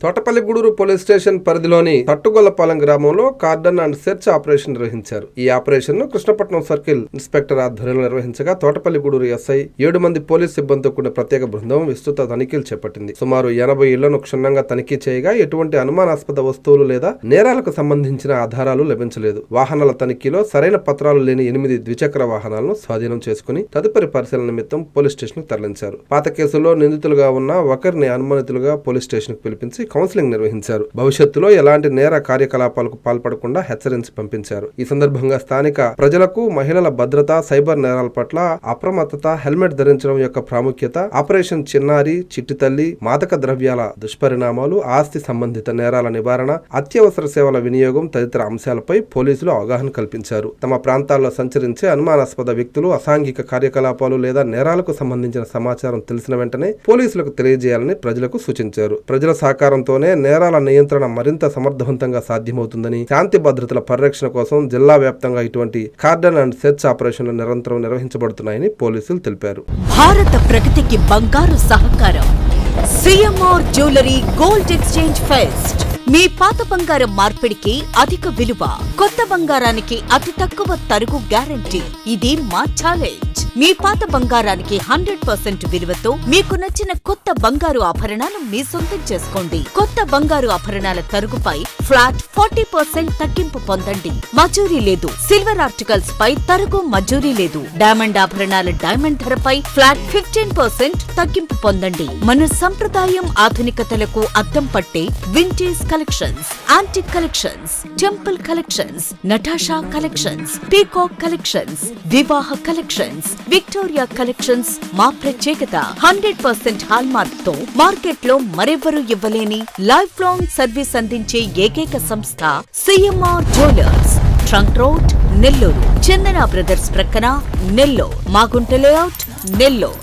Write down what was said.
Thotapalligudur police station పరిధిలోని తట్టుగొల్లపాలెం గ్రామంలో cordon and search operation నిర్వహించారు. ఈ ఆపరేషన్ ను కృష్ణపట్నం సర్కిల్ ఇన్స్పెక్టర్ ఆధ్వర్యంలో నిర్వహించగా తోటపల్లిగూడూరు ఎస్ఐ 7 మంది పోలీస్ సిబ్బందితో కూడిన ప్రత్యేక బృందం విస్తృత తనిఖీలు చేపట్టింది. సుమారు 80 ఇళ్లను క్షుణ్ణంగా తనిఖీ చేయగా ఎటువంటి అనుమానాస్పద వస్తువులు లేదా నేరాలకు సంబంధించిన ఆధారాలు లభించలేదు. వాహనాల తనిఖీలో సరైన పత్రాలు లేని 8 ద్విచక్ర వాహనాలను స్వాధీనం చేసుకుని తదుపరి పరిశీలన నిమిత్తం పోలీస్ స్టేషన్ కు తరలించారు. పాత కేసుల్లో నిందితులుగా ఉన్న ఒకరిని అనుమానితులుగా పోలీస్ స్టేషన్ కు పిలిపించి కౌన్సిలింగ్ నిర్వహించారు. భవిష్యత్తులో ఎలాంటి నేర కార్యకలాపాలకు పాల్పడకుండా హెచ్చరించి పంపించారు. ఈ సందర్భంగా స్థానిక ప్రజలకు మహిళల భద్రత, సైబర్ నేరాల పట్ల అప్రమత్తత, హెల్మెట్ ధరించడం యొక్క ప్రాముఖ్యత, ఆపరేషన్ చిన్నారి, చిట్టి తల్లి, మాదక ద్రవ్యాల దుష్పరిణామాలు, ఆస్తి సంబంధిత నేరాల నివారణ, అత్యవసర సేవల వినియోగం తదితర అంశాలపై పోలీసులు అవగాహన కల్పించారు. తమ ప్రాంతాల్లో సంచరించే అనుమానాస్పద వ్యక్తులు, అసాంఘిక కార్యకలాపాలు లేదా నేరాలకు సంబంధించిన సమాచారం తెలిసిన వెంటనే పోలీసులకు తెలియజేయాలని ప్రజలకు సూచించారు. ప్రజల సహకారంతోనే నేరాల నియంత్రణ మరింత సమర్థవంతంగా సాధ్యమవుతుందని, శాంతి భద్రతల పరిరక్షణ కోసం జిల్లా వ్యాప్తంగా ఇటువంటి కార్డన్ అండ్ సెర్చ్ ఆపరేషన్లు నిరంతరం నిర్వహించబడుతున్నాయని పోలీసులు తెలిపారు. భారత ప్రగతికి బంగారు సహకారం CMR jewellery gold exchange fest. మీ పాత బంగారం మార్పిడికి అధిక విలువ, కొత్త బంగారానికి అతి తక్కువ తరుగు గ్యారంటీ. ఇది మా ఛాలెంజ్. మీ పాత బంగారానికి 100% విలువతో మీకు నచ్చిన కొత్త బంగారు ఆభరణాలు మీ సొంతం చేసుకోండి. కొత్త బంగారు ఆభరణాల తరుగుపై ఫ్లాట్ 40% తగ్గింపు పొందండి. మజూరీ లేదు. సిల్వర్ ఆర్టికల్స్ పై తరుగు మజూరీ లేదు. డైమండ్ ఆభరణాల డైమండ్ ధరపై ఫ్లాట్ 15% తగ్గింపు పొందండి. మన సంప్రదాయం ఆధునికతలకు అద్దం పట్టే vintage collections, antique collections, temple collections, Natasha collections, peacock collections, వివాహ కలెక్షన్స్, విక్టోరియా కలెక్షన్స్ మా ప్రత్యేకత. 100% హాల్మార్క్ తో మార్కెట్ లో మరెవ్వరూ ఇవ్వలేని లైఫ్ లాంగ్ సర్వీస్ అందించే ఏకైక సంస్థ CMR jewellers. Trunk road, Nellore. Chandana brothers ప్రక్కన, నెల్లూరు. మాగుంట లేఅవుట్, నెల్లూరు.